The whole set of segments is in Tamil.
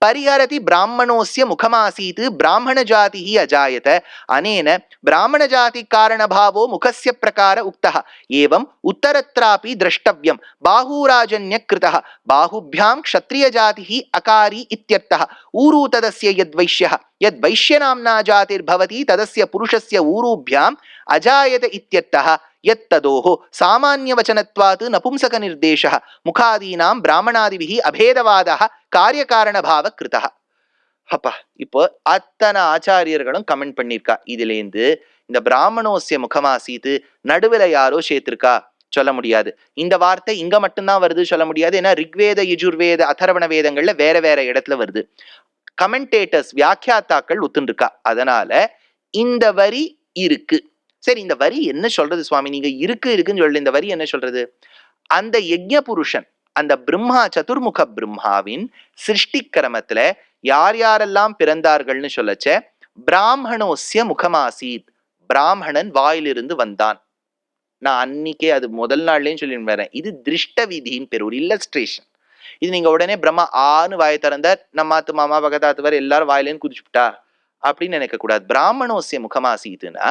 परिहरति ब्राह्मणोस्य मुखमासीत् ब्राह्मणजातिः अजायत अनेन ब्राह्मणजातिकारणभावो मुखस्य प्रकार उक्तः एवं उत्तरत्रापि द्रष्टव्यं बाहूराजन्यकृतः बाहुभ्यां क्षत्रियजातिः अकारी इत्यर्थः ऊरू तदस्य यद्वैश्यः यद्वैश्यनाम्ना जातिर्भवति तदस्य पुरुषस्य ऊरूभ्याम् अजायत इत्यर्थः यत्तदोः सामान्यवचनत्वात् नपुंसकनिर्देशः मुखादीनां ब्राह्मणादिभिः अभेदवादः कार्यकारणभावकृतः. அப்பா இப்போ அத்தனை ஆச்சாரியர்களும் கமெண்ட் பண்ணிருக்கா. இதுல இருந்து இந்த பிராமணோசிய முகமாசீத்து நடுவுல யாரோ சேர்த்திருக்கா சொல்ல முடியாது. இந்த வார்த்தை இங்க மட்டும்தான் வருது சொல்ல முடியாது. ஏன்னா ரிக்வேத யஜுர்வேத அதர்வண வேதங்கள்ல வேற வேற இடத்துல வருது. கமெண்டேட்டர்ஸ் வியாக்கியாத்தாக்கள் ஒத்துருக்கா. அதனால இந்த வரி இருக்கு. சரி, இந்த வரி என்ன சொல்றது சுவாமி? நீங்க இருக்குன்னு சொல்லு, இந்த வரி என்ன சொல்றது? அந்த யஜ்ஞ புருஷன், அந்த பிரம்மா, சதுர்முக பிரம்மாவின் சிருஷ்டி கிரமத்துல யார் யாரெல்லாம் பிறந்தார்கள்னு சொல்லச்ச பிராமணோசிய முகமாசீத், பிராமணன் வாயிலிருந்து வந்தான். நான் அன்னைக்கே அது முதல் நாள்லயும் சொல்லி வரேன். இது திருஷ்ட விதியின் பேர், ஒரு இல்லஸ்ட்ரேஷன். இது நீங்க உடனே பிரம்மா ஆன்னு வாயை திறந்தார், நம்மாத்து மாமா பகதாத்துவர் எல்லாரும் வாயிலேன்னு குதிச்சுட்டா அப்படின்னு நினைக்க கூடாது. பிராமணோசிய முகமாசீத்துனா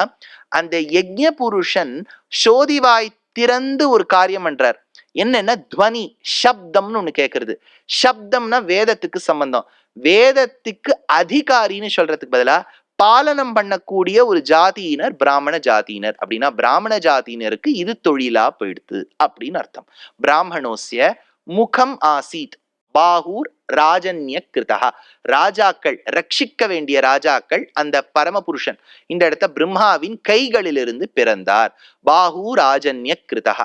அந்த யஜ்ஞ புருஷன் சோதிவாய் திறந்து ஒரு காரியம் பண்றார். என்னன்னா துவனி, சப்தம்னு ஒண்ணு கேட்கறது. சப்தம்னா வேதத்துக்கு சம்பந்தம். வேதத்துக்கு அதிகாரின்னு சொல்றதுக்கு பதிலா பாலனம் பண்ணக்கூடிய ஒரு ஜாதியினர் பிராமண ஜாதியினர். அப்படின்னா பிராமண ஜாதியினருக்கு இது தொழிலா போயிடுது அப்படின்னு அர்த்தம். பிராமணோசிய முகம் ஆசீத் பாகூர் ராஜன்ய கிருதா, ராஜாக்கள், ரட்சிக்க வேண்டிய ராஜாக்கள், அந்த பரமபுருஷன் இந்த இடத்த பிரம்மாவின் கைகளிலிருந்து பிறந்தார். பாஹூ ராஜன்ய கிருதா.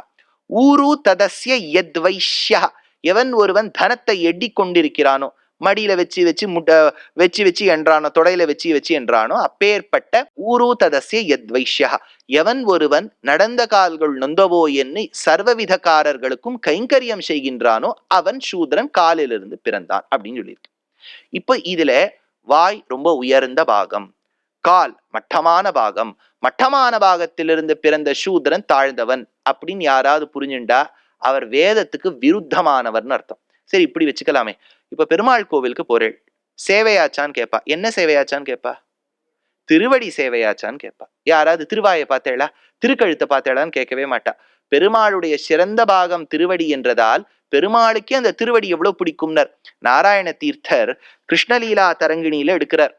ஊரு ததஸ்ய யத்வைஷ்யா, எவன் ஒருவன் தனத்தை எண்ணி கொண்டிருக்கிறானோ, மடியில வச்சு வச்சு முட்டை வச்சு வச்சு என்றானோ, தொடையில வச்சு வச்சு என்றானோ, அப்பேற்பட்ட ஊரு ததஸ்ய யத்வைஷ்யா, எவன் ஒருவன் நடந்த கால்கள் நொந்தவோ என்று சர்வவிதக்காரர்களுக்கும் கைங்கரியம் செய்கின்றானோ அவன் சூத்ரன், காலிலிருந்து பிறந்தான் அப்படின்னு சொல்லியிருக்கு. இப்போ இதுல வாய் ரொம்ப உயர்ந்த பாகம், கால் மட்டமான பாகம், மட்டமான பாகத்திலிருந்து பிறந்த சூத்ரன் தாழ்ந்தவன் அப்படின்னு யாராவது புரிஞ்சுண்டா அவர் வேதத்துக்கு விருத்தமானவர்னு அர்த்தம். சரி, இப்படி வச்சுக்கலாமே. இப்ப பெருமாள் கோவிலுக்கு போறேள், சேவையாச்சான்னு கேட்பா. என்ன சேவையாச்சான்னு கேட்பா? திருவடி சேவையாச்சான்னு கேட்பா. யாராவது திருவாயை பார்த்தேளா, திருக்கழுத்தை பார்த்தேளான்னு கேட்கவே மாட்டா. பெருமாளுடைய சிறந்த பாகம் திருவடி என்றதால் பெருமாளுக்கே அந்த திருவடி எவ்வளவு பிடிக்கும்னர் நாராயண தீர்த்தர் கிருஷ்ணலீலா தரங்கிணியில எடுக்கிறார்.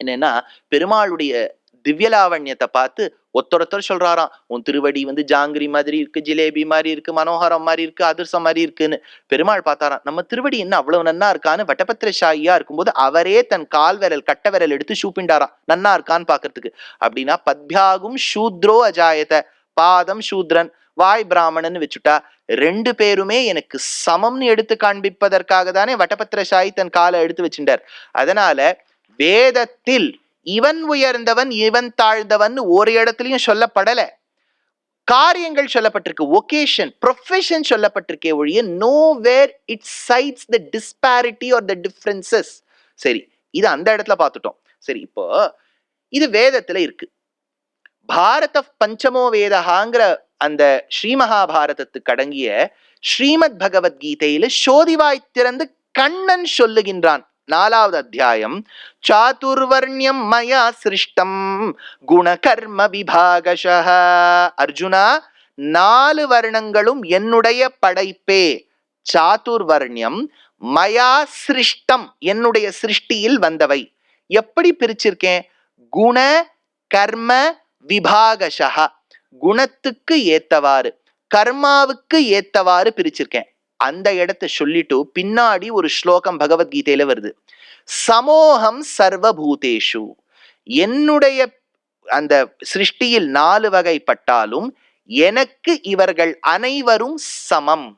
என்னன்னா, பெருமாளுடைய திவ்யலாவண்யத்தை பார்த்து ஒத்தொருத்தர் சொல்றாராம், உன் திருவடி ஜாங்கிரி மாதிரி இருக்கு, ஜிலேபி மாதிரி இருக்கு, மனோகரம் மாதிரி இருக்கு, அதிர்சம் மாதிரி இருக்குன்னு. பெருமாள் பார்த்தாராம், நம்ம திருவடி என்ன அவ்வளவு நன்னா இருக்கான்னு வட்டபத்திரசாயியா இருக்கும்போது அவரே தன் கால் விரல் கட்ட விரல் எடுத்து சூப்பிண்டாராம் நன்னா இருக்கான்னு பாக்குறதுக்கு. அப்படின்னா பத்யாகும் சூத்ரோ அஜாயத, பாதம் சூத்ரன், வாய் பிராமணன் வச்சுட்டா ரெண்டு பேருமே எனக்கு சமம்னு எடுத்து காண்பிப்பதற்காக தானே வட்டபத்திரசாயி தன் காலை எடுத்து வச்சுட்டார். அதனால வேதத்தில் இவன் உயர்ந்தவன் இவன் தாழ்ந்தவன் ஒரு இடத்துலயும் சொல்லப்படல. காரியங்கள் சொல்லப்பட்டிருக்கு, ஒகேஷன், ப்ரொஃபஷன் சொல்லப்பட்டிருக்கே ஒழிய nowhere it cites the disparity or the differences. சரி, இது அந்த இடத்துல பார்த்துட்டோம். சரி, இப்போ இது வேதத்துல இருக்கு. பாரத பஞ்சமோ வேதஹாங்கிற அந்த ஸ்ரீமகாபாரதத்துக்கு அடங்கிய ஸ்ரீமத் பகவத்கீதையில சோதிவாய் திறந்து கண்ணன் சொல்லுகின்றான். 4வது அத்தியாயம், சாதுர்வர்ணியம் மயா சிருஷ்டம் குணகர்ம விபாகஷஹ. அர்ஜுனா, 4 வர்ணங்களும் என்னுடைய படைப்பே. சாதுர்வர்ணியம் மயா சிருஷ்டம், என்னுடைய சிருஷ்டியில் வந்தவை. எப்படி பிரிச்சிருக்கேன்? குண கர்ம விபாகஷஹ, குணத்துக்கு ஏத்தவாறு கர்மாவுக்கு ஏத்தவாறு பிரிச்சிருக்கேன். அந்த இடத்தை சொல்லிட்டு பின்னாடி ஒரு ஸ்லோகம் பகவத்கீதையில வருது, சமோகம் சர்வபூதேஷு, என்னுடைய அந்த சிருஷ்டியில் 4 வகைப்பட்டாலும் எனக்கு இவர்கள் அனைவரும் சமம்.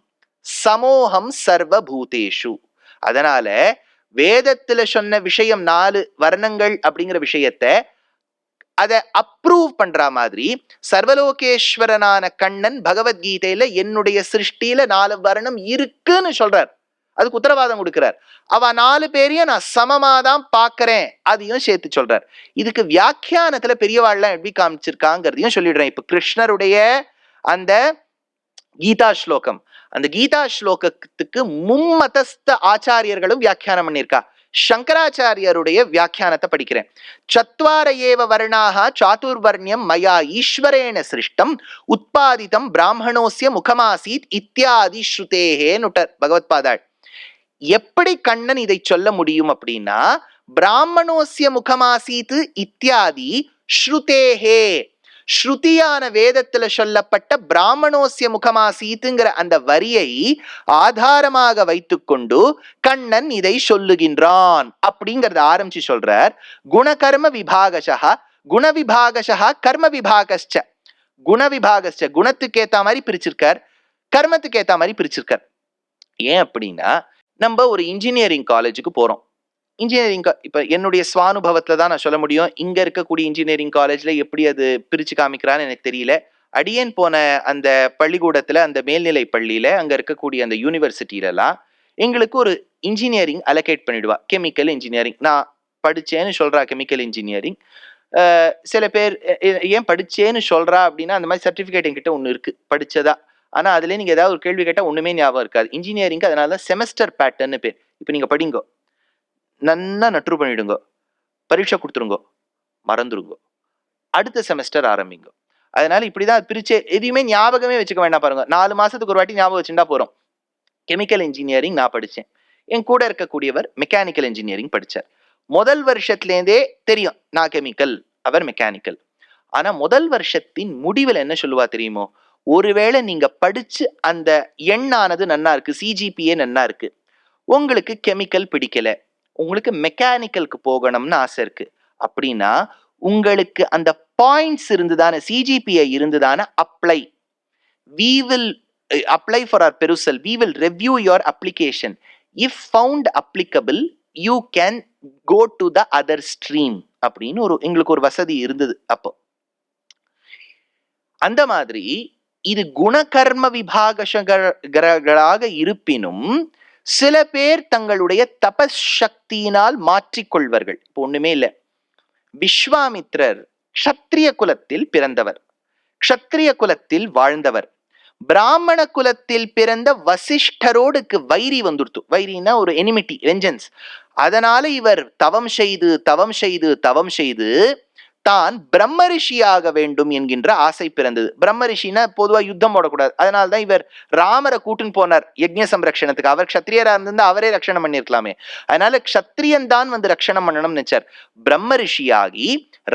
சமோகம் சர்வபூதேஷு. அதனால வேதத்துல சொன்ன விஷயம் 4 வர்ணங்கள் அப்படிங்கிற விஷயத்தை அதை அப்ரூவ் பண்ற மாதிரி சர்வலோகேஸ்வரனான கண்ணன் பகவத்கீதையில என்னுடைய சிருஷ்டியில 4 வர்ணம் இருக்குன்னு சொல்றார். அதுக்கு உத்தரவாதம் கொடுக்கிறார். அவ 4 பேரையும் நான் சமமாதான் பாக்குறேன், அதையும் சேர்த்து சொல்றார். இதுக்கு வியாக்கியானத்துல பெரியவாள்லாம் எப்படி காமிச்சிருக்காங்கிறதையும் சொல்லிடுறேன். இப்ப கிருஷ்ணருடைய அந்த கீதா ஸ்லோகம், அந்த கீதா ஸ்லோகத்துக்கு மும்மதஸ்த ஆச்சாரியர்களும் வியாக்கியானம் பண்ணியிருக்கா. சங்கராச்சாரியருடைய வியாக்கியானத்தை படிக்கிறேன். சத்வார ஏவ வர்ணாக சாதுர்வர்ணியம் மயா ஈஸ்வரேன சிருஷ்டம் உத்பாதிதம் பிராமணோஸ்ய முகமாசீத் இத்தியாதி ஸ்ருதேஹேனுட்டர் பகவத்பாதாள். எப்படி கண்ணன் இதை சொல்ல முடியும் அப்படின்னா, பிராமணோஸ்ய முகமாசீத் இத்தியாதி ஸ்ருதேஹே, ஸ்ருதியான வேதத்துல சொல்லப்பட்ட பிராமணோஸ்ய முகமாசீத்துங்கிற அந்த வரியை ஆதாரமாக வைத்துக்கொண்டு கண்ணன் இதை சொல்லுகின்றான் அப்படிங்கறத ஆரம்பிச்சு சொல்றார். குணகர்ம விபாகசா குண விபாகசா கர்ம விபாகஸ்ச. குண விபாகஸ்ச குணத்துக்கு ஏத்த மாதிரி பிரிச்சிருக்கார், கர்மத்துக்கு ஏத்த மாதிரி பிரிச்சிருக்கார். ஏன் அப்படின்னா, நம்ம ஒரு இன்ஜினியரிங் காலேஜுக்கு போறோம். இன்ஜினியரிங் இப்ப என்னுடைய சுவானுபவத்துல தான் நான் சொல்ல முடியும். இங்க இருக்கக்கூடிய இன்ஜினியரிங் காலேஜ்ல எப்படி அது பிரிச்சு காமிக்கிறான்னு எனக்கு தெரியல. அடியேன் போன அந்த பள்ளிக்கூடத்துல, அந்த மேல்நிலை பள்ளியில, அங்க இருக்கக்கூடிய அந்த யூனிவர்சிட்டியிலலாம் எங்களுக்கு ஒரு இன்ஜினியரிங் அலோகேட் பண்ணிடுவா. கெமிக்கல் இன்ஜினியரிங் நான் படிச்சேன்னு சொல்றா. கெமிக்கல் இன்ஜினியரிங் சில பேர் ஏன் படிச்சேன்னு சொல்றா அப்படின்னா, அந்த மாதிரி சர்டிபிகேட் என்கிட்ட ஒண்ணு இருக்கு படிச்சதா. ஆனா அதுல நீங்க ஏதாவது ஒரு கேள்வி கேட்டா ஒண்ணுமே ஞாபகம் இருக்காது. இன்ஜினியரிங் அதனால செமஸ்டர் பேட்டர்ன்னு பேர். இப்ப நீங்க படிங்கோ, நன்னா நட்ரு பண்ணிடுங்க, பரீட்சை கொடுத்துருங்க, மறந்துருங்க, அடுத்த செமஸ்டர் ஆரம்பிங்க. அதனால இப்படிதான் பிரிச்சு எதையுமே ஞாபகமே வச்சுக்க வேண்டாம். பாருங்க, 4 மாசத்துக்கு ஒரு வாட்டி ஞாபகம் வச்சுட்டா போறோம். கெமிக்கல் இன்ஜினியரிங் நான் படிச்சேன். என் கூட இருக்கக்கூடியவர் மெக்கானிக்கல் இன்ஜினியரிங் படிச்சார். முதல் வருஷத்துலேருந்தே தெரியும் நான் கெமிக்கல், அவர் மெக்கானிக்கல். ஆனா முதல் வருஷத்தின் முடிவில் என்ன சொல்லுவா தெரியுமோ, ஒருவேளை நீங்க படிச்சு அந்த எண்ணானது நன்னா இருக்கு, சிஜிபிஏ நன்னா இருக்கு, உங்களுக்கு கெமிக்கல் பிடிக்கல, உங்களுக்கு மெக்கானிக்கலுக்கு போகணும்னு ஆசை இருக்கு அப்படின்னா, உங்களுக்கு அந்த பாயிண்ட்ஸ் இருந்துதானே, சிஜிபிஏ இருந்துதானே, apply. we will apply for our perusal, we will review your application, if found applicable you can go to the other stream அப்படின்னு எங்களுக்கு ஒரு வசதி இருந்தது அப்போ. அந்த மாதிரி இது குணகர்ம விபாகங்களாக இருப்பினும் சில பேர் தங்களுடைய தபஸ் சக்தியினால் மாற்றிக்கொள்வார்கள். இப்போ ஒண்ணுமே இல்லை, விஸ்வாமித்ரர் க்ஷத்ரிய குலத்தில் பிறந்தவர், க்ஷத்ரிய குலத்தில் வாழ்ந்தவர். பிராமண குலத்தில் பிறந்த வசிஷ்டரோடுக்கு வைரி வந்துடுத்து. வைரின்னா ஒரு எனிமிட்டி, வெஞ்சன்ஸ். அதனால இவர் தவம் செய்து தவம் செய்து தவம் செய்து தான் பிரம்ம ரிஷியாக வேண்டும் என்கின்ற ஆசை பிறந்தது. பிரம்ம ரிஷினா பொதுவா யுத்தம் போடக்கூடாது. அதனால்தான் இவர் ராமரை கூட்டுன்னு போனார் யஜ்ஞ சம்ரக்ஷணத்துக்கு. அவர் க்ஷத்ரியரா இருந்தா அவரே ரட்சணம் பண்ணிருக்கலாமே. அதனால க்ஷத்ரியன் தான் வந்து ரட்சணம் பண்ணணும்னு நினைச்சார். பிரம்ம ரிஷியாகி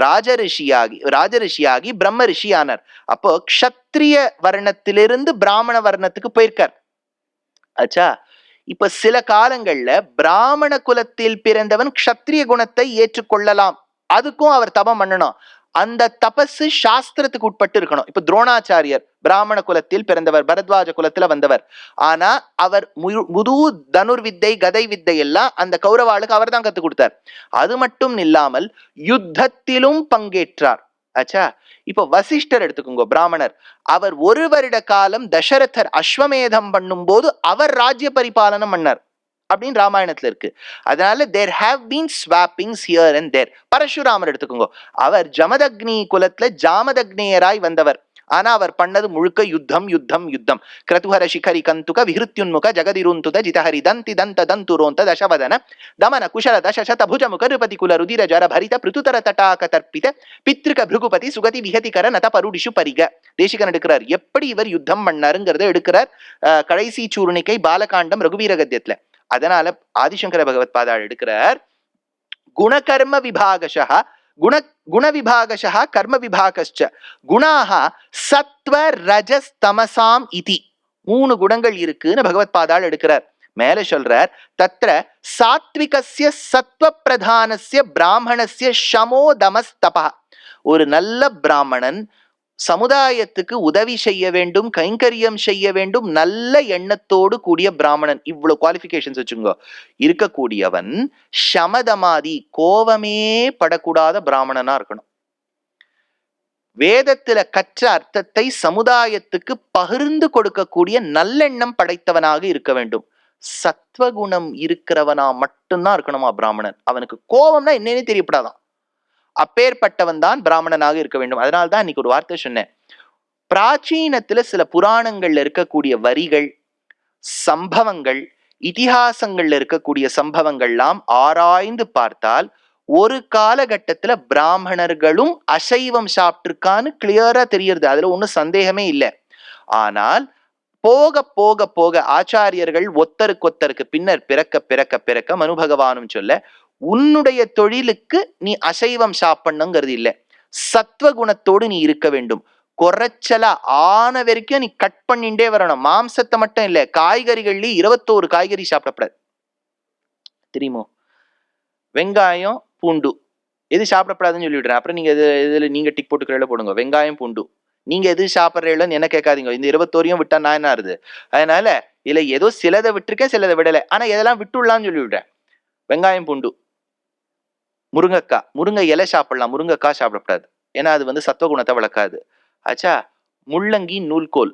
ராஜரிஷியாகி பிரம்ம ரிஷி ஆனார். அப்போ க்ஷத்ரிய வர்ணத்திலிருந்து பிராமண வர்ணத்துக்கு போயிருக்கார். ஆச்சா, இப்ப சில காலங்கள்ல பிராமண குலத்தில் பிறந்தவன் க்ஷத்ரிய குணத்தை ஏற்றுக்கொள்ளலாம், அதுக்கும் அவர் தபம் பண்ணணும். அந்த தபசு சாஸ்திரத்துக்கு உட்பட்டு இருக்கணும். இப்ப துரோணாச்சாரியர் பிராமண குலத்தில் பிறந்தவர், பரத்வாஜ குலத்துல வந்தவர். ஆனா அவர் முழு தனுர்வித்தை கதை வித்தை எல்லாம் அந்த கௌரவாளுக்கு அவர் தான் கத்து கொடுத்தார். அது மட்டும் இல்லாமல் யுத்தத்திலும் பங்கேற்றார். ஆச்சா, இப்ப வசிஷ்டர் எடுத்துக்கோங்க, பிராமணர். அவர் 1 வருட காலம் தசரதர் அஸ்வமேதம் பண்ணும் போது அவர் ராஜ்ய பரிபாலனம் பண்ணார் அப்படின்னு ராமாயணத்துல இருக்கு. அதனால there have been swappings here and there. Parasuramar எடுத்துக்கோங்க, அவர் ஜமதக்னி குலத்துல ஜாமதக்னேயராய் வந்தவர். ஆனா அவர் பண்ணது முழுக்க யுத்தம் யுத்தம் யுத்தம். கிரதுஹர சிகரி கந்துக விஹிருத்யுன்முக ஜகதிருந்துத ஜிதஹரி தந்தி தந்த தந்துரோந்த தசவதன தமன குஷல தசசத புஜமுக ருபதி குல ருதிர ஜர பரித பிருதுதர தட்டாக தர்ப்பித பித்ருக பிருகுபதி சுகதி விஹதிகர நத பருடிஷு பரிக. தேசிகன் எடுக்கிறார் எப்படி இவர் யுத்தம் பண்ணாருங்கிறத எடுக்கிறார். கடைசி சூர்ணிக்கை பாலகாண்டம் ரகுவீர கத்தியத்துல. அதனால ஆதிசங்கர பகவத் பாதாள் எடுக்கிறார், குணகர்ம விபாகசா குண விபாகசா கர்ம விபாகஸ்ச குணாஹ சத்வ ரஜஸ் தமசாம் இதி. 3 குணங்கள் இருக்குன்னு பகவத் பாதாள் எடுக்கிறார். மேல சொல்றார், தத்ர சாத்விகஸ்ய சத்வ பிரதானஸ்ய பிராமணஸ்ய ஷமோ தமஸ்தப. ஒரு நல்ல பிராமணன் சமுதாயத்துக்கு உதவி செய்ய வேண்டும், கைங்கரியம் செய்ய வேண்டும், நல்ல எண்ணத்தோடு கூடிய பிராமணன், இவ்வளவு குவாலிஃபிகேஷன்ஸ் வச்சுங்க இருக்கக்கூடியவன் சமதமாதி கோபமே படக்கூடாத பிராமணனா இருக்கணும். வேதத்துல கற்ற அர்த்தத்தை சமுதாயத்துக்கு பகிர்ந்து கொடுக்கக்கூடிய நல்லெண்ணம் படைத்தவனாக இருக்க வேண்டும். சத்வகுணம் இருக்கிறவனா மட்டும்தான் இருக்கணுமா பிராமணன். அவனுக்கு கோபம்னா என்னன்னே தெரியப்படாதான். அப்பேற்பட்டவன் தான் பிராமணனாக இருக்க வேண்டும். அதனால்தான் இன்னைக்கு ஒரு வார்த்தை சொன்னேன். பிராச்சீனத்துல சில புராணங்கள்ல இருக்கக்கூடிய வரிகள், சம்பவங்கள் இதிகாசங்கள்ல இருக்கக்கூடிய சம்பவங்கள்லாம் ஆராய்ந்து பார்த்தால் ஒரு காலகட்டத்துல பிராமணர்களும் அசைவம் சாப்பிட்டிருக்கான்னு கிளியரா தெரியறது, அதுல ஒன்றும் சந்தேகமே இல்லை. ஆனால் போக போக போக ஆச்சாரியர்கள் ஒத்தருக்கு பின்னர் பிறக்க பிறக்க பிறக்க மனு பகவானும் சொல்ல, உன்னுடைய தொழிலுக்கு நீ அசைவம் சாப்பிடணுங்கிறது இல்லை, சத்வகுணத்தோடு நீ இருக்க வேண்டும். குறைச்சலா ஆன வரைக்கும் நீ கட் பண்ணிட்டே வரணும். மாம்சத்தை மட்டும் இல்ல, காய்கறிகள்லயும் 21 காய்கறி சாப்பிடப்படாது தெரியுமோ? வெங்காயம் பூண்டு எது சாப்பிடப்படாதுன்னு சொல்லிவிடுறேன். அப்புறம் நீங்க இதுல நீங்க டிக் போட்டுக்கிறத போடுங்க. வெங்காயம் பூண்டு நீங்க எது சாப்பிட்றீங்களன்னு என்ன கேட்காதீங்க. இந்த 21 விட்டா நான் என்ன ஆறுது? அதனால இதுல ஏதோ சிலதை விட்டுருக்கேன், சிலதை விடலை. ஆனா எதெல்லாம் விட்டுடலாம்னு சொல்லிவிடுறேன். வெங்காயம் பூண்டு, முருங்கைக்காய், முருங்கை இலை சாப்பிடலாம், முருங்கைக்காய் சாப்பிடக்கூடாது, ஏன்னா அது வந்து சத்துவகுணத்தை வளர்க்காது. ஆச்சா, முள்ளங்கி நூல்கோல்.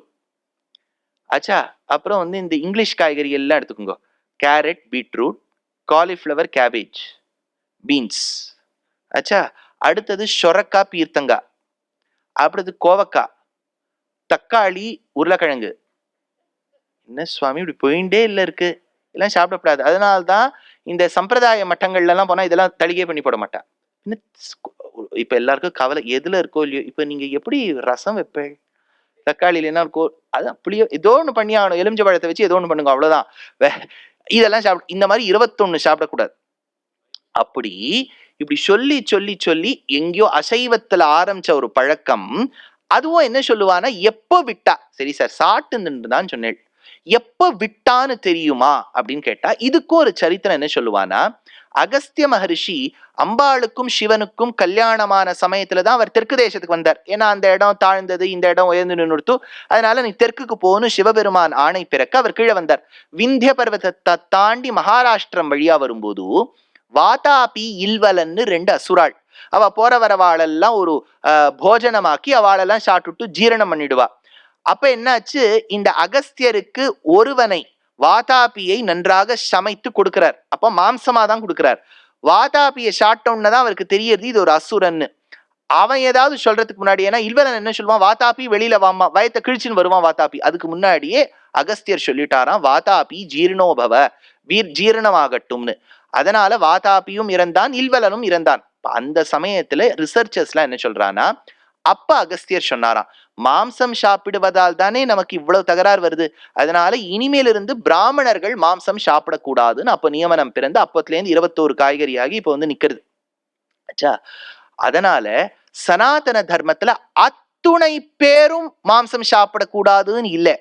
ஆச்சா, அப்புறம் வந்து இந்த இங்கிலீஷ் காய்கறி எல்லாம் எடுத்துக்கோங்க. Carrot, beetroot, cauliflower, cabbage, beans. ஆச்சா, அடுத்தது சொரக்காய், பீர்த்தங்காய், அடுத்தது கோவக்காய், தக்காளி, உருளைக்கிழங்கு. என்ன சுவாமி இப்படி போயிட்டே இல்லை இருக்கு, எல்லாம் சாப்பிடக்கூடாது. அதனால்தான் இந்த சம்பிரதாய மட்டங்கள்ல எல்லாம் போனா இதெல்லாம் தளிகை பண்ணி போட மாட்டான். இப்ப எல்லாருக்கும் கவலை எதுல இருக்கோ இல்லையோ, இப்ப நீங்க எப்படி ரசம் வைப்பேன், தக்காளி இல்லைன்னா இருக்கோ, அதான் புளியோ ஏதோ ஒண்ணு பண்ணி ஆகணும், எலுமிச்சை பழத்தை வச்சு ஏதோ ஒண்ணு பண்ணுங்க, அவ்வளவுதான். இதெல்லாம் சாப்பிட, இந்த மாதிரி 21 சாப்பிடக்கூடாது. அப்படி இப்படி சொல்லி சொல்லி சொல்லி எங்கேயோ அசைவத்துல ஆரம்பிச்ச ஒரு பழக்கம், அதுவும் என்ன சொல்லுவானா, எப்போ விட்டா சரி சார் சாப்பிட்டு தான் சொன்னேன், எப்ப விட்டான்னு தெரியுமா அப்படின்னு கேட்டா, இதுக்கும் ஒரு சரித்திரம் என்ன சொல்லுவானா, அகஸ்திய மகரிஷி அம்பாளுக்கும் சிவனுக்கும் கல்யாணமான சமயத்துலதான் அவர் தெற்கு தேசத்துக்கு வந்தார். ஏன்னா அந்த இடம் தாழ்ந்தது, இந்த இடம் உயர்ந்து நின்றுத்து, அதனால நீ தெற்குக்கு போகணும் சிவபெருமான் ஆணை பிறக்க அவர் கீழே வந்தார். விந்திய பர்வதத்தை தாண்டி மகாராஷ்டிரம் வழியா வரும்போது வாதாபி இல்வலன்னு 2 அசுராள், அவ போற வரவாளெல்லாம் ஒரு போஜனமாக்கி அவளெல்லாம் சாப்பிட்டுட்டு ஜீரணம் பண்ணிடுவா. அப்ப என்னாச்சு, இந்த அகஸ்தியருக்கு ஒருவனை வாதாபியை நன்றாக சமைத்து கொடுக்கிறார். அப்ப மாம்சமா தான் கொடுக்கிறார். வாதாபியை சாப்பிட்டோன்னதான் அவருக்கு தெரியறது இது ஒரு அசுரன்னு. அவன் ஏதாவது சொல்றதுக்கு முன்னாடி, ஏன்னா இல்வலன் என்ன சொல்லுவான், வாதாபி வெளியில வாமா, வயத்தை கிழிச்சுன்னு வருவான் வாதாபி. அதுக்கு முன்னாடியே அகஸ்தியர் சொல்லிட்டாராம், வாதாபி ஜீர்ணோபவ, ஜீரணமாகட்டும்னு. அதனால வாதாபியும் இறந்தான், இல்வலனும் இறந்தான். அந்த சமயத்துல ரிசர்ச்சர்ஸ் எல்லாம் என்ன சொல்றானா, அப்ப அகஸ்தியர் சொன்னாராம், மாம்சம் சாப்பிடுவதால் தானே நமக்கு இவ்வளவு தகராறு வருது, அதனால இனிமேலிருந்து பிராமணர்கள் மாம்சம் சாப்பிடக்கூடாதுன்னு அப்ப நியமனம் பிறந்து அப்பத்துல இருந்து 21 காய்கறியாகி இப்ப வந்து நிக்கிறது. ஆச்சா, அதனால சனாதன தர்மத்துல அத்துணை பேரும் மாம்சம் சாப்பிடக்கூடாதுன்னு இல்லை,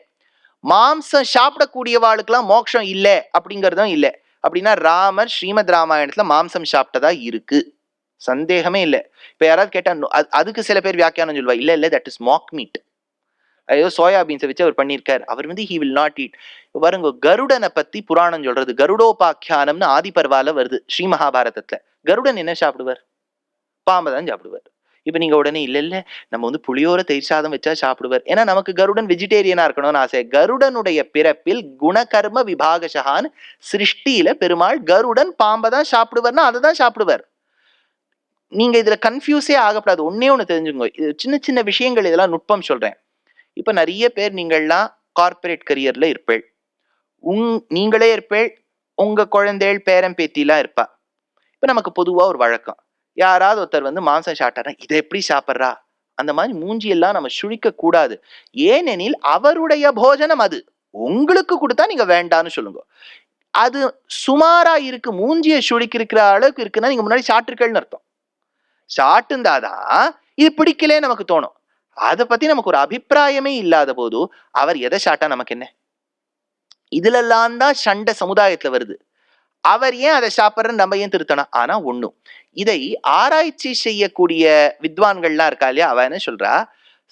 மாம்சம் சாப்பிடக்கூடியவாளுக்கெல்லாம் மோட்சம் இல்லை அப்படிங்கறதும் இல்லை. அப்படின்னா ராமர் ஸ்ரீமத் ராமாயணத்துல மாம்சம் சாப்பிட்டதா இருக்கு, சந்தேகமே இல்லை. இப்ப யாராவது கேட்டா அதுக்கு சில பேர் வியாக்கியானம் சொல்லுவா, இல்ல இல்ல தட் இஸ் மாக் மீட், ஐயோ சோயாபீன்ஸை வச்சு அவர் பண்ணியிருக்காரு, அவர் வந்து ஹி வில் நாட் ஈட். பாருங்க, கருடனை பத்தி புராணம் சொல்றது, கருடோபாக்கியானம்னு ஆதி பர்வால வருது ஸ்ரீ மகாபாரதத்துல. கருடன் என்ன சாப்பிடுவார், பாம்பை தான் சாப்பிடுவார். இப்ப நீங்க உடனே இல்ல இல்ல நம்ம வந்து புளியோர தயிர் சாதம் வச்சா சாப்பிடுவார், ஏன்னா நமக்கு கருடன் வெஜிடேரியனா இருக்கணும்னு ஆசை. கருடனுடைய பிறப்பில் குணகர்ம விபாகசகான்னு சிருஷ்டியில பெருமாள் கருடன் பாம்பை தான் சாப்பிடுவார்னா அதை தான் சாப்பிடுவார். நீங்க இதுல கன்ஃபியூஸே ஆகப்படாது. ஒன்னே ஒண்ணு தெரிஞ்சுங்க, இது சின்ன சின்ன விஷயங்கள், இதெல்லாம் நுட்பம் சொல்றேன். இப்ப நிறைய பேர் நீங்கள்லாம் கார்பரேட் கரியர்ல இருப்பேள், நீங்களே இருப்பேள், உங்க குழந்தைகள் பேரன் பேத்திலாம் இருப்பா. இப்ப நமக்கு பொதுவா ஒரு வழக்கம், யாராவது ஒருத்தர் வந்து மாம்சம் சாப்பிட்டாரா, இதை எப்படி சாப்பிட்றா, அந்த மாதிரி மூஞ்சியெல்லாம் நம்ம சுழிக்க கூடாது. ஏனெனில் அவருடைய போஜனம் அது, உங்களுக்கு கொடுத்தா நீங்க வேண்டான்னு சொல்லுங்க. அது சுமாரா இருக்கு, மூஞ்சிய சுழிக்கிற அளவுக்கு இருக்குன்னா நீங்க முன்னாடி சாப்பிட்டுருக்கேன்னு அர்த்தம். சாப்பிட்டுந்தாதான் இது பிடிக்கலே நமக்கு தோணும். அதை பத்தி நமக்கு ஒரு அபிப்பிராயமே இல்லாத போது அவர் எதை சாட்டா நமக்கு என்ன, இதுல எல்லாம் தான் சண்டை சமுதாயத்துல வருது. அவர் ஏன் அதை சாப்பிட்றன்னு நம்ம ஏன் திருத்தணும். ஆனா ஒண்ணும், இதை ஆராய்ச்சி செய்யக்கூடிய வித்வான்கள்லாம் இருக்கா இல்லையா, அவ என்ன சொல்றா,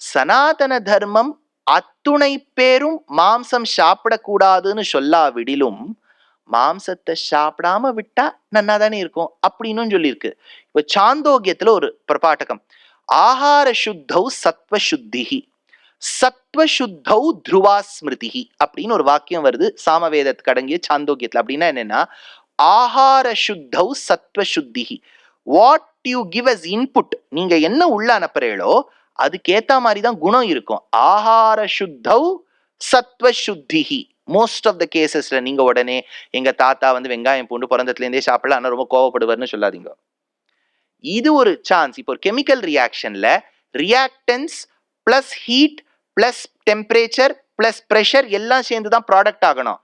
சனாதன தர்மம் அத்துணை பேரும் மாம்சம் சாப்பிடக்கூடாதுன்னு சொல்லாவிடிலும் மாம்சத்தை சாப்பிடாம விட்டா நன்னா தானே இருக்கும் அப்படின்னு சொல்லியிருக்கு. இப்ப சாந்தோக்கியத்துல ஒரு பிரபாட்டகம், ஆஹார சுத்தௌ சத்வ சுத்திஹி சத்வசுத்தௌ துருவா ஸ்மிருதிஹி அப்படின்னு ஒரு வாக்கியம் வருது சாமவேதத்துக்கு அடங்கிய சாந்தோக்கியத்துல. அப்படின்னா என்னன்னா, ஆஹார சுத்தௌ சத்வசுத்திஹி, what you give us input, நீங்க என்ன உள்ள அனுப்புறீங்களோ அதுக்கேத்த மாதிரி தான் குணம் இருக்கும். ஆஹார சுத்தௌ சத்வசுத்திஹி மோஸ்ட் ஆஃப் த கேசஸ்ல நீங்க உடனே எங்க தாத்தா வந்து வெங்காயம் பூண்டு பிறந்ததுல இருந்தே சாப்பிடலாம், ஆனா ரொம்ப கோவப்படுவார்னு சொல்லாதீங்க. இது ஒரு சான்ஸ். இப்போ ஒரு கெமிக்கல் ரியாக்ஷன்ல reactants plus heat plus temperature plus pressure எல்லாம் சேர்ந்து தான் ப்ராடக்ட் ஆகணும்.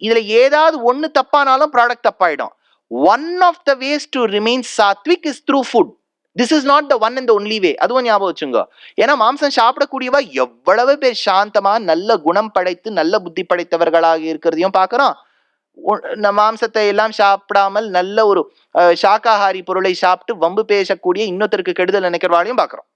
இதுல ஏதாவது ஒன்னு தப்பானாலும் ப்ராடக்ட் தப்பாயிடும். One of the ways to remain sattvic is through food. This is not the one and the only way. அதுவும் ஞாபகம் வச்சுங்க. ஏன்னா மாம்சம் சாப்பிடக்கூடியவா எவ்வளவு பேர் சாந்தமா நல்ல குணம் படைத்து நல்ல புத்தி படைத்தவர்களாக இருக்கிறதையும் பார்க்கிறோம். மாம்சத்தை எல்லாம் சாப்பிடாமல் நல்ல ஒரு சாக்காகாரி பொருளை சாப்பிட்டு வம்பு பேசக்கூடிய இன்னொருத்தருக்கு கெடுதல் நினைக்கிறவாளையும் பார்க்கிறோம்.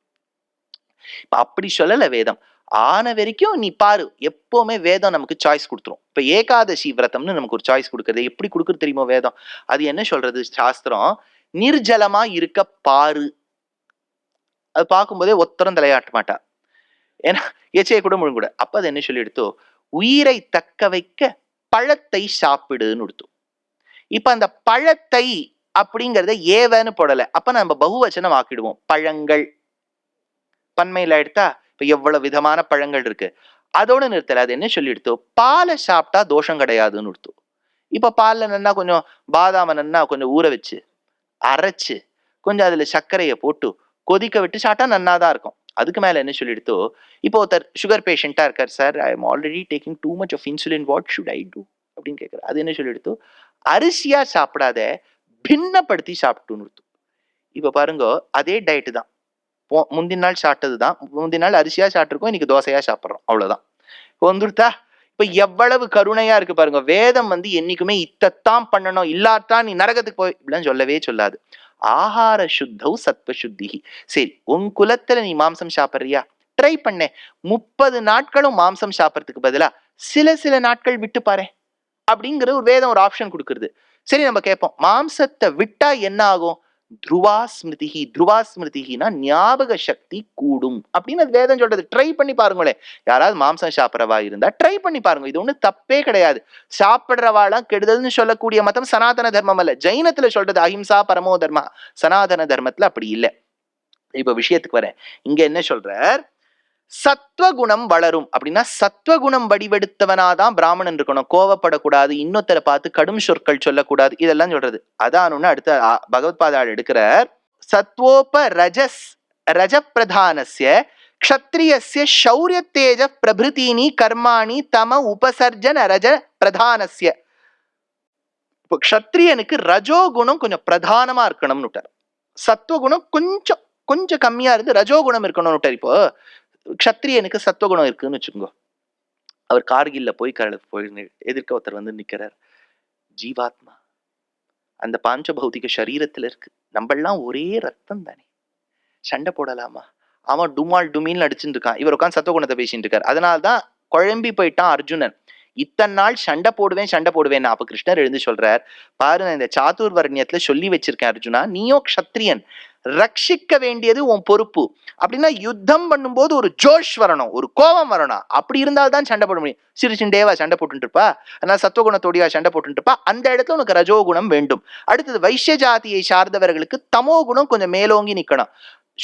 அப்படி சொல்லல வேதம். ஆன வரைக்கும் நீ பாரு, எப்பவுமே வேதம் நமக்கு சாய்ஸ் கொடுத்துரும். இப்ப ஏகாதசி விரதம்னு நமக்கு ஒரு சாய்ஸ் கொடுக்குறது. எப்படி கொடுக்குறது தெரியுமோ வேதம்? அது என்ன சொல்றது சாஸ்திரம்? நிர்ஜலமா இருக்க பாரு. அது பார்க்கும்போதே ஒத்தரம் தலையாட்ட மாட்டா, ஏன்னா எச்சையை கூட முழுங்கூட. அப்ப அது என்ன சொல்லி எடுத்தோ? உயிரை தக்க வைக்க பழத்தை சாப்பிடுன்னு எடுத்தோம். இப்ப அந்த பழத்தை அப்படிங்கறத ஏவன்னு போடல. அப்ப நம்ம பகுவச்சனம் ஆக்கிடுவோம். பழங்கள் பன்மையில எடுத்தா இப்ப எவ்வளவு விதமான பழங்கள் இருக்கு. அதோட நிறுத்தல. அது என்ன சொல்லி எடுத்தோம்? பாலை சாப்பிட்டா தோஷம் கிடையாதுன்னு எடுத்தோம். இப்ப பால்ல நன்னா கொஞ்சம் பாதாம நன்னா கொஞ்சம் ஊற வச்சு அரைச்சு கொஞ்சம் அதுல சர்க்கரையை போட்டு கொதிக்க விட்டு சாப்பிட்டா நன்னாதான் இருக்கும். அதுக்கு மேல என்ன சொல்லி எடுத்தோ? இப்போ ஒருத்தர் சுகர் பேஷண்டா இருக்கார். Sir, I am already taking too much of insulin, what should I do அப்படின்னு கேட்கிறார். அது என்ன சொல்லி எடுத்தோ? அரிசியா சாப்பிடாத, பின்னப்படுத்தி சாப்பிட்டுன்னு. இப்ப பாருங்க, அதே டயட்டு தான். முந்தின நாள் சாப்பிட்டது தான். முந்தின நாள் அரிசியா சாப்பிட்டுருக்கோம், இன்னைக்கு தோசையா சாப்பிட்றோம், அவ்வளவுதான். வந்துருத்தா? இப்ப எவ்வளவு கருணையா இருக்கு பாருங்க. வேதம் வந்து என்னைக்குமே இத்தத்தான் பண்ணணும், இல்லாதான் நீ நரகத்துக்கு போய் இப்படிலாம் சொல்லவே சொல்லாது. ஆகார சுத்தௌ சத்வ சுத்தி. சரி, உன் குலத்துல நீ மாம்சம் சாப்பிடுறியா? ட்ரை பண்ண. 30 நாட்களும் மாம்சம் சாப்பிட்றதுக்கு பதிலா சில நாட்கள் விட்டு பாரு அப்படிங்கிற ஒரு வேதம் ஒரு ஆப்ஷன் கொடுக்குறது. சரி, நம்ம கேட்போம், மாம்சத்தை விட்டா என்ன ஆகும்? துருவா ஸ்மிருதிஹி. துருவா ஸ்மிருதிஹினா ஞாபக சக்தி கூடும் அப்படின்னு வேதம் சொல்றது. ட்ரை பண்ணி பாருங்களேன். யாராவது மாம்சம் சாப்பிட்றவா இருந்தா ட்ரை பண்ணி பாருங்க. இது ஒண்ணு தப்பே கிடையாது. சாப்பிடுறவாலாம் கெடுதல்னு சொல்லக்கூடிய மதம் சனாதன தர்மம் அல்ல. ஜெயினத்துல சொல்றது அஹிம்சா பரமோ தர்மா. சனாதன தர்மத்துல அப்படி இல்லை. இப்ப விஷயத்துக்கு வரேன். இங்க என்ன சொல்றார்? சத்வகுணம் வளரும் அப்படின்னா சத்வகுணம் வடிவெடுத்தவனாதான் பிராமணன் இருக்கணும். கோவப்படக்கூடாது, இன்னொருத்தரை பார்த்து கடும் சொற்கள் சொல்லக்கூடாது, இதெல்லாம் சொல்றது. அதான் ஒண்ணு அடுத்த பகவத்பாதாள் எடுக்கிறார். சத்வோப ரஜஸ் ரஜப்பிரதானஸ்ய க்ஷத்ரியஸ்ய ஷௌரிய தேஜ பிரபிருத்தீனி கர்மாணி தம உபசர்ஜன ரஜ பிரதானஸ்ய. இப்போ க்ஷத்ரியனுக்கு ரஜோகுணம் கொஞ்சம் பிரதானமா இருக்கணும்னு விட்டார். சத்வகுணம் கொஞ்சம் கம்மியா இருந்து ரஜோகுணம் இருக்கணும்னு விட்டார். இப்போ க்ஷத்ரியனுக்கு சத்வகுணம் இருக்குன்னு வச்சுக்கோங்க. அவர் கார்கில்ல போய் எதிர்க்க ஒருத்தர் வந்து நிக்கிறார். ஜீவாத்மா அந்த பாஞ்ச பௌதிக சரீரத்துல இருக்கு. நம்மெல்லாம் ஒரே ரத்தம் தானே, சண்டை போடலாமா? அவன் டுமால் டுமின்னு அடிச்சுட்டு இருக்கான், இவர் உட்காந்து சத்வகுணத்தை பேசிட்டு இருக்காரு. அதனால்தான் குழம்பி போயிட்டான் அர்ஜுனன். இத்தனை நாள் சண்டை போடுவேன். அப்ப கிருஷ்ணர் எழுந்து சொல்றார், பாரு, இந்த சாதுர்வர்ணியத்துல சொல்லி வச்சிருக்கேன் அர்ஜுனா, நீயோ க்ஷத்ரியன், ரட்சிக்க வேண்டியது உன் பொறுப்பு. அப்படின்னா யுத்தம் பண்ணும்போது ஒரு ஜோஷ் வரணும், ஒரு கோபம் வரணும். அப்படி இருந்தால்தான் சண்டை போட முடியும். சிறுசிண்டேவா சண்டை போட்டு இருப்பா, அதனால சத்துவகுணத்தோடியா சண்டை போட்டு இருப்பா. அந்த இடத்துல உனக்கு ரஜோகுணம் வேண்டும். அடுத்தது வைசிய ஜாதியை சார்ந்தவர்களுக்கு தமோ குணம் கொஞ்சம் மேலோங்கி நிக்கணும்.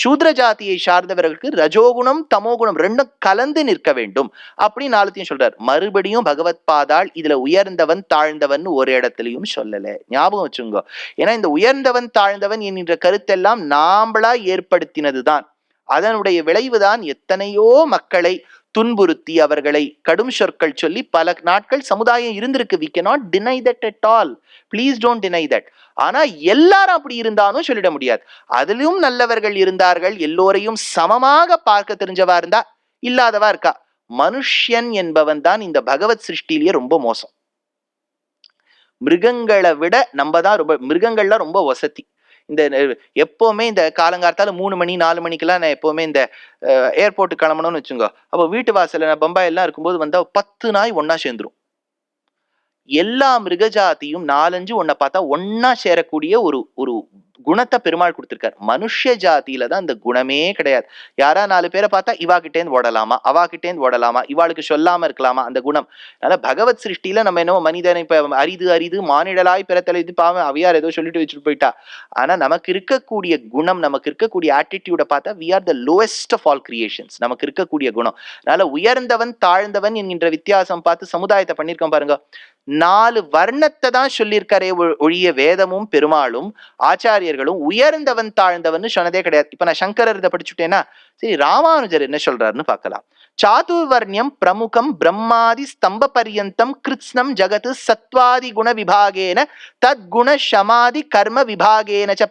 சூத்ர ஜாதியை சார்ந்தவர்களுக்கு ரஜோகுணம் தமோகுணம் ரெண்டும் கலந்து நிற்க வேண்டும் அப்படின்னு நாலுத்தையும் சொல்றார். மறுபடியும் பகவத் பாதாள் இதுல உயர்ந்தவன் தாழ்ந்தவன் ஒரு இடத்துலயும் சொல்லல. ஞாபகம் வச்சுங்க. ஏன்னா இந்த உயர்ந்தவன் தாழ்ந்தவன் என்கின்ற கருத்தெல்லாம் நாம்பளா ஏற்படுத்தினதுதான். அதனுடைய விளைவுதான் எத்தனையோ மக்களை துன்புறுத்தி அவர்களை கடும் சொற்கள் சொல்லி பல நாட்கள் சமுதாயம் இருந்திருக்கு. we cannot deny that at all. please don't deny that. ஆனா எல்லாரும் அப்படி இருந்தாலும் சொல்லிட முடியாது. அதிலும் நல்லவர்கள் இருந்தார்கள். எல்லோரையும் சமமாக பார்க்க தெரிஞ்சவா இருந்தா, இல்லாதவா இருக்கா. மனுஷன் என்பவன் தான் இந்த பகவத் சிருஷ்டிலேயே ரொம்ப மோசம். மிருகங்களை விட நம்ம தான் மிருகங்கள்லாம் ரொம்ப வசதி. இந்த எப்பவுமே இந்த காலங்காலத்தால 3 மணி 4 மணிக்கெல்லாம் நான் எப்பவுமே இந்த ஏர்போர்ட்டுக்கு கிளம்பணும்னு வச்சுங்க. அப்போ வீட்டு வாசல்ல பம்பாய் எல்லாம் இருக்கும்போது வந்தா 10 நாய் ஒன்னா சேர்ந்துரும். எல்லா மிருகஜாதியும் 4-5 ஒன்ன பார்த்தா ஒன்னா சேரக்கூடிய ஒரு குணத்தை பெருமாள் கொடுத்திருக்கார். மனுஷ ஜாதியில தான் அந்த குணமே கிடையாது. யாரா 4 பேரை பார்த்தா இவா கிட்டேந்து ஓடலாமா, அவா கிட்டேந்து ஓடலாமா, இவாளுக்கு சொல்லாம இருக்கலாமா, அந்த குணம். அதனால பகவத் சிருஷ்டியில நம்ம என்னவோ மனிதனை இப்ப அரிது அரிது மானிடலாய் பிறத்தலை இது பாவம் அவையார் ஏதோ சொல்லிட்டு வச்சுட்டு போயிட்டா. ஆனா நமக்கு இருக்கக்கூடிய குணம், நமக்கு இருக்கக்கூடிய ஆட்டிடியூட பார்த்தா we are the lowest of all creations. நமக்கு இருக்கக்கூடிய குணம். அதனால உயர்ந்தவன் தாழ்ந்தவன் என்கின்ற வித்தியாசம் பார்த்து சமுதாயத்தை பண்ணிருக்கோம் பாருங்க. 4 வர்ணத்தை தான் சொல்லியிருக்காரே ஒழிய வேதமும் பெருமாளும் ஆச்சாரியர்களும் உயர்ந்தவன் தாழ்ந்தவன் சொன்னதே கிடையாது. இப்ப நான் சங்கரர் இதை படிச்சுட்டேன்னா, சரி ராமானுஜர் என்ன சொல்றாருன்னு பார்க்கலாம். சாதுர்வர்ணியம் பிரமுகம் பிரம்மாதி ஸ்தம்ப பரியந்தம் கிருத்ஸ்னம் ஜகத் சத்வாதி குண விபாகேன தத்குண சமாதி கர்ம விபாகேன ச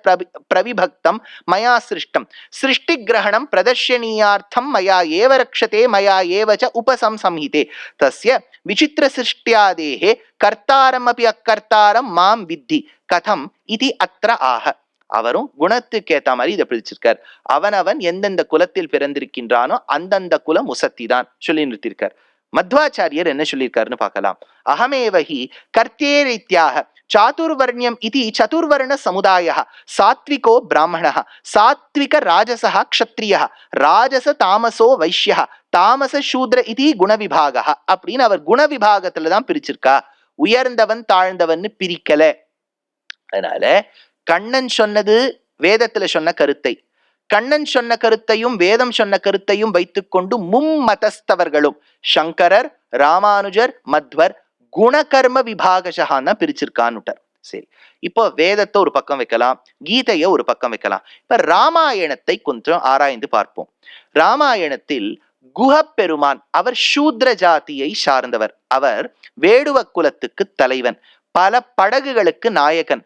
பிரவிபக்தம் மயா சிருஷ்டம் சிருஷ்டி கிரகணம் பிரதர்ஷனீயார்த்தம் மயா ஏவ ரக்ஷதே மயா ஏவ ச உபசம்சம்ஹிதே தஸ்ய விசித்திர சிருஷ்டியாதேஹே கர்த்தாரம் அபி அக்கர்த்தாரம் மாம் வித்தி கதம் இது அத்ர ஆக. அவரும் குணத்துக்கு ஏத்த மாதிரி இதை பிரிச்சிருக்கார். அவனவன் எந்தெந்த குலத்தில் பிறந்திருக்கின்றானோ அந்தந்த குலம் உசத்தி தான் சொல்லி நிறுத்திருக்கார். மத்வாச்சாரியர் என்ன சொல்லியிருக்காருன்னு பார்க்கலாம். அகமேவஹி கர்த்தேரித்யாக சாதுர்வர்ணியம் இது சதுர்வர்ண சமுதாய சாத்விகோ பிராமண சாத்விக ராஜச க்ஷத்ரிய ராஜச தாமசோ வைஷ்ய தாமச சூத்ர இது குணவிபாக அப்படின்னு அவர் குணவிபாகத்துல தான் பிரிச்சிருக்கா. உயர்ந்தவன் தாழ்ந்தவன் பிரிக்கல. அதனால கண்ணன் சொன்னது வேதத்துல சொன்ன கருத்தை, கண்ணன் சொன்ன கருத்தையும் வேதம் சொன்ன கருத்தையும் வைத்துக்கொண்டு மும்மதஸ்தவர்களும் சங்கரர், ராமானுஜர், மத்வர் குணகர்ம விபாகஷான்னு பிரிச்சிருக்கான்னுட்டார். சரி, இப்போ வேதத்தை ஒரு பக்கம் வைக்கலாம், கீதையை ஒரு பக்கம் வைக்கலாம். இப்ப ராமாயணத்தை கொஞ்சம் ஆராய்ந்து பார்ப்போம். ராமாயணத்தில் குஹப்பெருமான் அவர் சூத்ர ஜாதியை சார்ந்தவர். அவர் வேடுவ குலத்துக்கு தலைவன், பல படகுகளுக்கு நாயகன்.